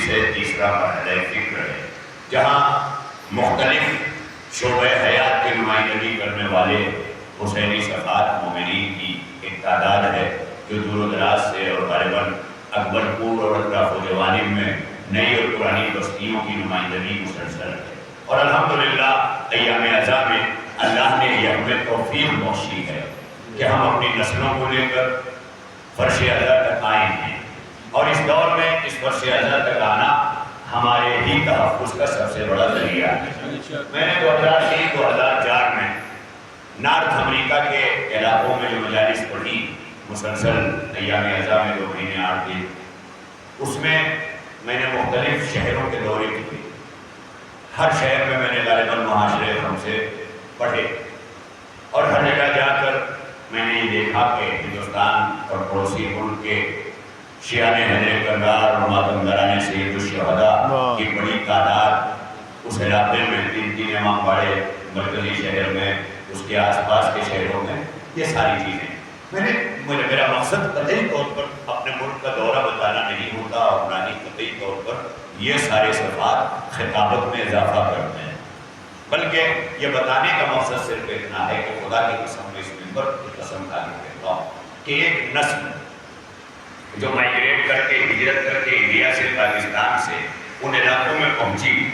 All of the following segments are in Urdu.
سے تیسرا مرحلہ فکر ہے، جہاں مختلف شعبۂ حیات کی نمائندگی کرنے والے حسینی صفات مومنین کی ایک تعداد ہے جو دور و دراز سے اور غالباً اکبر پور اور اطراف و جوانب میں نئی اور پرانی بستیوں کی نمائندگی مسلسل ہے۔ اور الحمدللہ ایام ازاں میں اللہ نے یہ ہمیں توفیق بخشی ہے کہ ہم اپنی نسلوں کو لے کر فرش ازاں تک آئے ہیں، اور اس دور میں اس فرش ازاں تک آنا ہمارے ہی تحفظ کا سب سے بڑا ذریعہ ہے۔ میں نے 2003-2004 میں نارتھ امریکہ کے علاقوں میں جو مجالس پڑھی، مسلسل ایام ازاں میں 2 مہینے 8 دن، اس میں میں نے مختلف شہروں کے دورے کیے۔ ہر شہر میں میں نے غالباً معاشرے سے پڑھے، اور ہر جگہ جا کر میں نے یہ دیکھا کہ ہندوستان اور پڑوسی ملک کے شیعان حیدر کردار اور ماتمداران سید الشہداء کی بڑی تعداد اس علاقے میں 3 امام باڑے مرکزی شہر میں، اس کے آس پاس کے شہروں میں، یہ ساری چیزیں میرا مقصد قطعی طور پر اپنے ملک کا دورہ بتانا نہیں ہوتا، اور نہ ہی قطعی طور پر یہ سارے صفات خطابت میں اضافہ کرتے ہیں، بلکہ یہ بتانے کا مقصد صرف اتنا ہے کہ خدا کی قسم میں اس منبر کی قسم کھا کے کہتا ہوں کہ ایک نسل جو مائگریٹ کر کے ہجرت کر کے انڈیا سے پاکستان سے ان علاقوں میں پہنچی،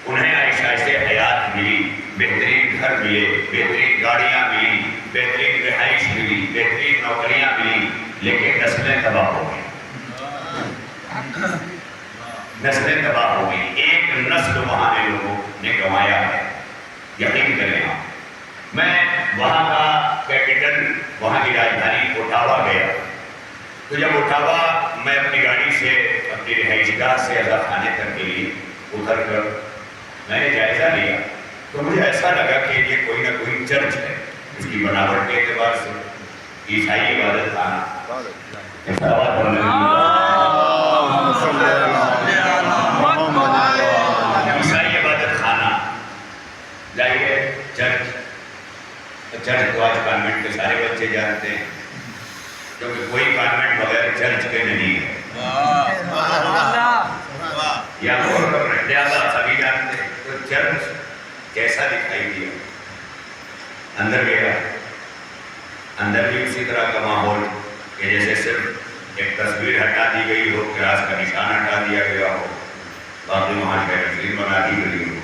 انہیں عائشہ سے حیات ملی، بہترین گھر ملے، بہترین گاڑیاں ملی، بہترین رہائش ملی، بہترین نوکریاں ملی، لیکن نسلیں تباہ ہو گئی، نسلیں تباہ ہو گئی۔ ایک نسل وہاں کے لوگوں نے گنوایا ہے، یقین کریں آپ۔ میں وہاں کا کیپٹل، وہاں کی راجدھانی اوٹاوا گیا، تو جب اوٹاوا میں اپنی گاڑی سے اپنی رہائش گاہ سے عزا خانے تک کے لیے اتر کر میں نے جائزہ لیا، تو مجھے ایسا لگا کہ یہ کوئی نہ کوئی چرچ ہے، اس کی بناوٹ کے اعتبار سے عیسائی عبادت خانہ، عیسائی عبادت خانہ، جائیے چرچ تو آج کانوینٹ کے سارے بچے جانتے ہیں، کیونکہ کوئی کانوینٹ بغیر چرچ کے نہیں ہے، یا سبھی جانتے ہیں۔ تو چرچ کیسا دکھائی دیا، اندر گیا، اندر بھی اسی طرح کا ماحول کہ جیسے صرف ایک تصویر ہٹا دی گئی ہو، کراس کا نشان ہٹا دیا گیا ہو، باقی وہاں شہر بنا دی گئی ہو،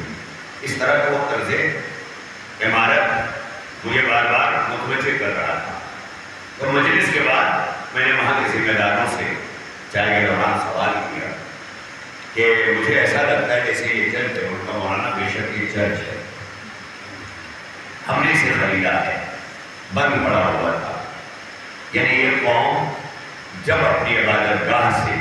اس طرح کا وہ طرز عمارت مجھے بار بار متوجہ کر رہا تھا۔ تو مجلس کے بعد میں نے وہاں کے ذمہ داروں سے چائے کے دوران سوال کیا کہ مجھے ایسا لگتا ہے جیسے یہ چرچ ہے، ان کا مولانا بے شک یہ چرچ ہے، ہم نے اسے خریدا ہے، بند پڑا ہوا تھا، یعنی یہ قوم جب اپنی عبادت گاہ سے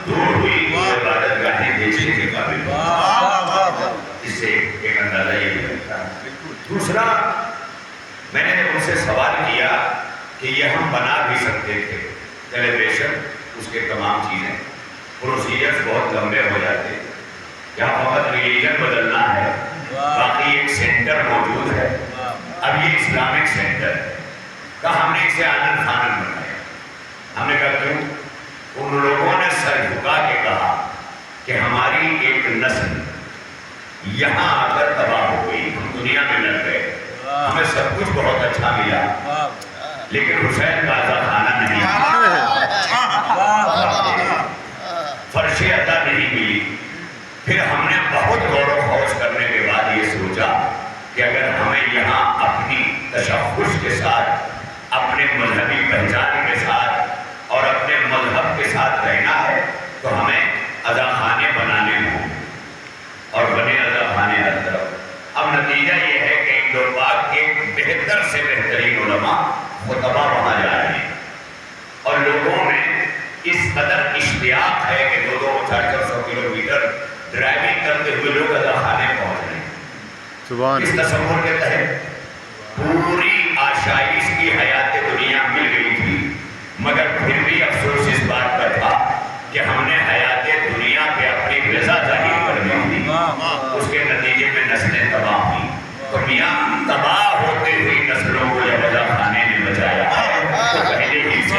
دور ہوئی تو عبادت گاہیں بیچنے کے قابل ہوئی، اس سے ایک اندازہ یہ بھی لگتا ہے۔ دوسرا، میں نے ان سے سوال کیا کہ یہ ہم بنا بھی سکتے تھے، سیلیبریشن اس کے تمام چیزیں، پروسیجرز بہت لمبے ہو جاتے، یہاں فقط ریلیجن بدلنا ہے، باقی ایک سینٹر موجود ہے، اب یہ اسلامک سینٹر ہے، کہا ہم نے اسے آنن فانن بنایا۔ ہم نے کہا کیوں؟ ان لوگوں نے سر جھکا کے کہا کہ ہماری ایک نسل یہاں آ کر تباہ ہو گئی، ہم دنیا میں لڑ گئے، ہمیں سب کچھ بہت اچھا ملا، لیکن حسین کا عزا خانہ نہیں ملا، فرش عزا نہیں ملی۔ پھر ہم نے بہت غور و خوض کرنے کے بعد یہ سوچا کہ اگر ہمیں یہاں اپنی تشخص کے ساتھ، اپنے مذہبی پہچان کے ساتھ اور اپنے مذہب کے ساتھ رہنا ہے تو ہمیں عزا خانے بنانے ہوں، اور بنے عزا خانے ہر طرف۔ اب نتیجہ یہ ہے کہ انڈو پاک کے بہتر سے بہترین علماء خطبہ وہاں جا رہے ہیں، اور لوگوں میں اس قدر اشتیاق ہے کہ 200-400 کلومیٹر ڈرائیونگ کرتے ہوئے لوگ عزا خانے پہنچ رہے ہیں۔ اس تصور کے تحت پوری آشائش کی حیات دنیا مل گئی تھی، مگر پھر بھی افسوس اس بات کا تھا کہ ہم نے حیات دنیا پہ اپنی رضا ظاہر کر دی تھی، اس کے نتیجے میں نسلیں تباہ ہوئی۔ تو میاں تباہ ہوتے ہوئی نسلوں کو جب عزا خانے نے بچایا تو پہلے ہی سے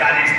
40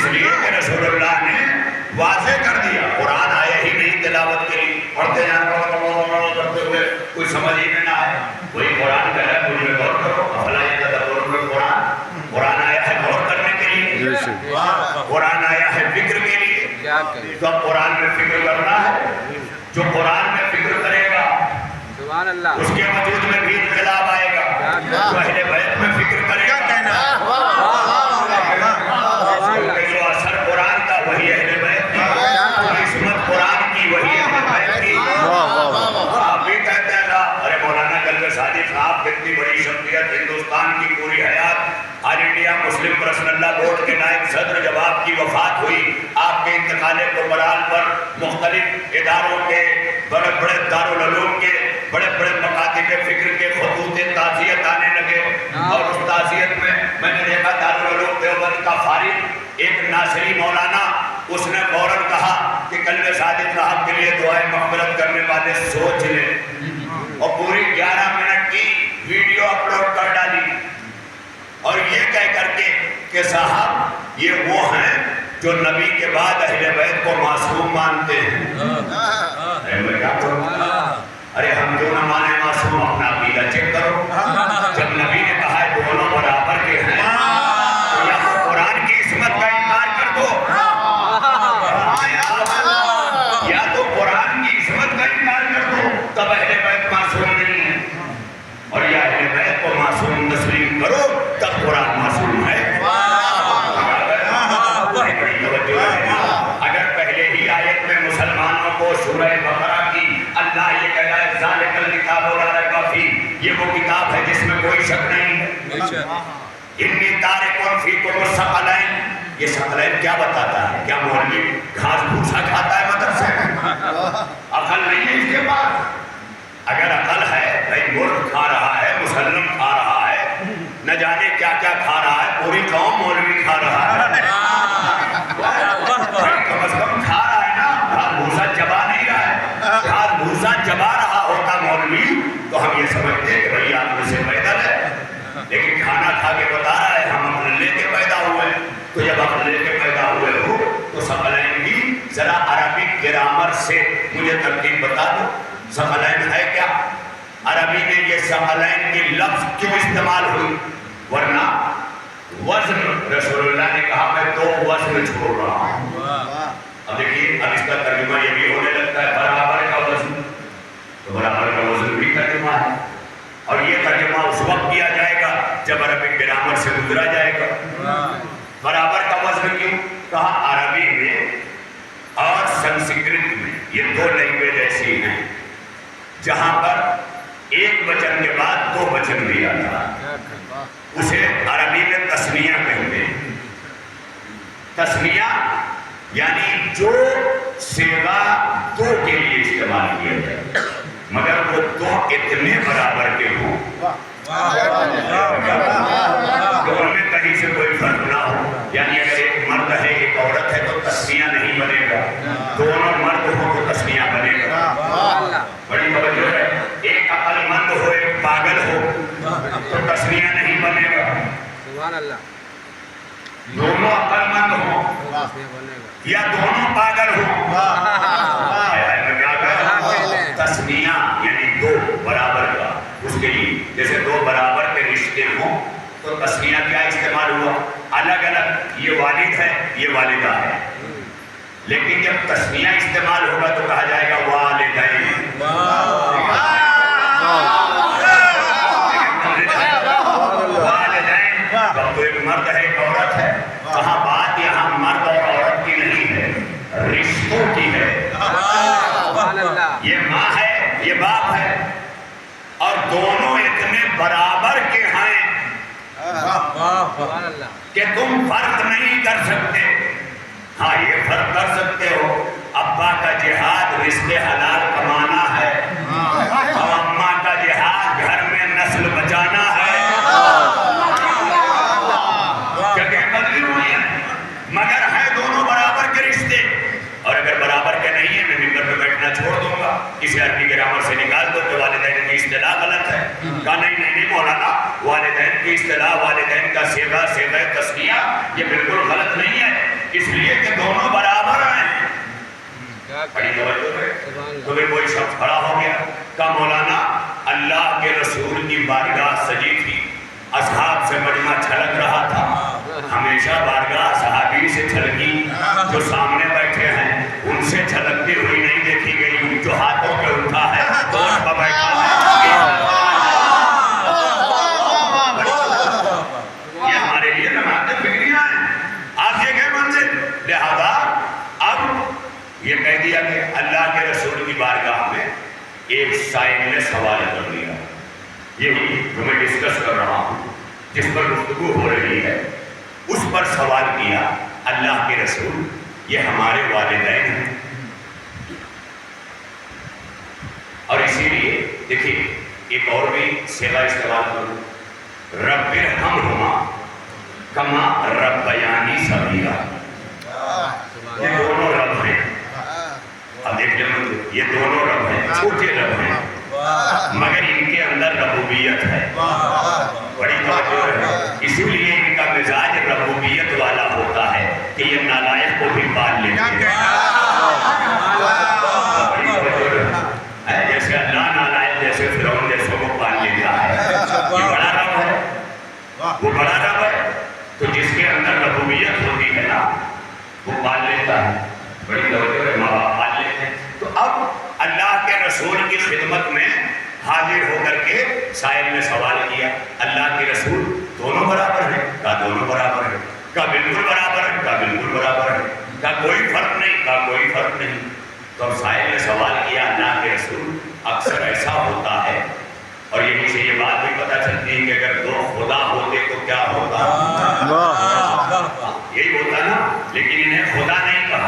اس لیے کہ رسول اللہ نے واضح کر دیا، قرآن آیا ہی نہیں تلاوت کے لیے، پڑھتے جانا کرتے ہوئے کوئی سمجھ ہی میں نہ آئے، وہی قرآن کہہ رہا ہے مجھ میں غور کرو، افلا یتدبرون القرآن، قرآن آیا ہے غور کرنے کے لیے، قرآن آیا ہے فکر کے لیے، تو اب قرآن میں فکر کرنا ہے، جو قرآن میں فکر کرے گا اس کے وجود میں بھی انقلاب آئے گا، جو اہل بیت میں فکر کرے گا جو اثر قرآن کا وہی اہل بیت کی، عصمت قرآن کی وہی اہل بیت کی۔ آپ بھی کہتے ہیں ارے مولانا قلب سعدی صاحب کتنی بڑی شخصیت، ہندوستان کی پوری حیات، آل انڈیا مسلم پرسنل لا بورڈ کے نائب صدر، جب آپ کی وفات ہوئی، آپ کے انتقال قبرال پر مختلف اداروں کے، بڑے بڑے دارالعلوم کے، بڑے بڑے مکاتب فکر کے خطوط تعزیت آنے لگے، اور اس تعزیت میں نے دیکھا دارالعلوم دیوبند کا فارغ ایک ناصری مولانا، اس نے فوراً کہا کہ قلب سعدی صاحب کے لیے دعائیں مغفرت کرنے والے سوچ لیں، اور پوری 11 منٹ کی ویڈیو اپلوڈ کر ڈالی، اور یہ کہہ کر کے کہ صاحب یہ وہ ہیں جو نبی کے بعد اہل بیت کو معصوم مانتے ہیں۔ ارے ہم جو نہ مانے معصوم، اپنا عقیدہ چیک کرو، جب نبی نے کہا ہے دونوں برابر کے ہیں، تو یا تو قرآن کی عصمت کا انکار کر دو، یا تو قرآن کی عصمت کا انکار کر دو، تب اہل بیت معصوم نہیں ہے، اور یا اہل بیت کو معصوم تسلیم کرو تب قرآن معصوم ہے۔ اگر پہلے ہی آیت میں مسلمانوں کو سورہ بقرہ کی اللہ یہ کہہ رہا ہے ذالک الکتاب لا ریب فیہ، یہ وہ کتاب ہے جس میں کوئی شک نہیں ہے، انی تارک فیکم الثقلین، یہ ثقلین کیا بتاتا ہے؟ کیا مولوی گھاس بھوسا کھاتا ہے مدرسے میں؟ عقل نہیں ہے اس کے پاس، اگر عقل ہے بھائی مرغ کھا رہا ہے، مسلم کھا رہا ہے، نہ جانے کیا کیا کھا رہا ہے، پوری قوم مولوی کھا رہا ہے، کم از کم کھا رہا ہے نا، گھاس بھوسا چبا نہیں رہا ہے، گھاس بھوسا چبا رہا ہوتا مولوی تو ہم یہ سمجھتے ہیں کہ بھائی آپ میں سے پیدل ہے، لیکن کھانا کھا کے بتا رہا ہے ہم اپنے لے کے پیدا ہوئے، تو جب اپنے لے کے پیدا ہوئے ہو تو ثقلین کی ذرا عربک گرامر سے مجھے ترتیب بتا دو، ثقلین ہے کیا؟ عربی میں یہ ثقلین کی لفظ کیوں استعمال ہوئی؟ ورنہ وزن، رسول اللہ نے کہا میں 2 وزن چھوڑ رہا ہوں، اب دیکھیے اب اس کا ترجمہ یہ بھی ہونے لگتا ہے برابر کا وزن، تو برابر کا وزن بھی ترجمہ ہے، اور یہ ترجمہ اس وقت کیا جائے گا جب عربک گرامر سے گزرا جائے گا۔ برابر کا وزن کیوں کہا؟ عربی میں اور سنسکرت میں یہ 2 لینگویج ایسی ہیں جہاں پر ایک وچن کے بعد 2 وچن بھی آتا ہے، اسے عربی میں تثنیہ کہتے ہیں۔ تثنیہ یعنی جو صیغہ 2 کے لیے استعمال کیا جائے مگر وہ 2 اتنے برابر کے ہوں کہ ان میں کہیں سے کوئی فرق نہ ہو، یعنی اگر ایک مرد ہے ایک عورت ہے تو تثنیہ نہیں بنے گا، دونوں مرد ہو تو تثنیہ بنے گا، بڑی توجہ ہے، ایک عقل مند ہو ایک پاگل ہو تو تثنیہ نہیں بنے گا، دونوں عقل مند ہو یا دونوں پاگل ہو، تثنیہ یعنی 2 برابر کا، اس کے لیے جیسے 2 برابر کے رشتے ہوں تو تثنیہ کیا استعمال ہوا؟ الگ الگ، یہ والد ہے یہ والدہ ہے، لیکن جب تثنیہ استعمال ہوگا تو کہا جائے گا والدین، والدین، جب تو ایک مرد ہے ایک عورت ہے، کہاں بات یہاں مرد اور عورت کی نہیں ہے، رشتوں کی ہے، یہ ماں ہے یہ باپ ہے، اور دونوں اتنے برابر کے ہیں کہ تم فرق نہیں کر سکتے۔ ہاں یہ فرق کر سکتے ہو، ابا کا جہاد رشتے حلال کمانا ہے اور اماں کا جہاد گھر میں نسل بچانا ہے، جگہ بدلی ہوئی ہے مگر ہے دونوں برابر کے رشتے، اور اگر برابر کے نہیں ہے میں ممبر پہ بیٹھنا چھوڑ دوں گا، اسے عربی گرامر سے نکال دو کہ والدین کی اصطلاح غلط ہے، کہا نہیں مولانا، والدین کی اصطلاح والدین کا صیغہ تثنیہ یہ بالکل غلط نہیں ہے، اس لیے کہ دونوں برابر ہیں. بڑی توجہ ہے. تو پھر کوئی شخص کھڑا ہو گیا کہ مولانا اللہ کے رسول کی بارگاہ سجی تھی, اصحاب سے مجمع چھلک رہا تھا, ہمیشہ بارگاہ صحابی سے چھلکی, جو سامنے بیٹھے ہیں ان سے چھلکتی ہوئی نہیں دیکھی گئی, جو ہاتھوں پہ اٹھا ہے گوش پہ بیٹھا ہے. یہ ہمارے لیے نماز فکریاں ہیں, آگے گئے منزل. لہذا اب یہ کہہ دیا کہ اللہ کے رسول کی بارگاہ میں ایک سائل نے سوال کر لیا. یہی جو میں ڈسکس کر رہا ہوں, جس پر گفتگو ہو رہی ہے, اس پر سوال کیا اللہ کے رسول یہ ہمارے والدین ہیں, اور اسی لیے دیکھیے ایک اور بھی صیغہ استعمال کروں, رب ارحمہما کما ربیانی صغیرا. یہ دونوں رب ہیں. اب دیکھ لیں, یہ دونوں رب ہیں, چھوٹے رب ہیں, مگر ان کے اندر ربوبیت ہے. بڑی توجہ ہے. اسی لیے ان کا مزاج ربوبیت والا ہوتا ہے کہ یہ نالائق کو بھی پال لیتے ہیں. بڑی توجہ ہے. جیسے اللہ نالائق جیسے فرعون جیسے کو پال لیتا ہے, یہ بڑا رب ہے, وہ بڑا رب ہے, تو جس کے اندر ربوبیت ہوتی ہے نا وہ پال لیتا ہے. بڑی توجہ ہے. ماں باپ پال لیتے ہیں. تو اب اللہ کے رسول کی خدمت میں حاضر ہو کر کے سائل نے سوال کیا اللہ کے رسول دونوں برابر ہیں؟ کہا دونوں برابر ہیں. کہا بالکل برابر ہے؟ کہا بالکل برابر ہے. کہا کوئی فرق نہیں؟ کہا کوئی فرق نہیں. تو اب سائل نے سوال کیا اللہ کے رسول اکثر ایسا ہوتا ہے, اور یہیں سے یہ بات بھی پتہ چلتی ہے کہ اگر دو خدا ہوتے تو کیا ہوتا, یہی ہوتا نا, لیکن انہیں خدا نہیں کہا.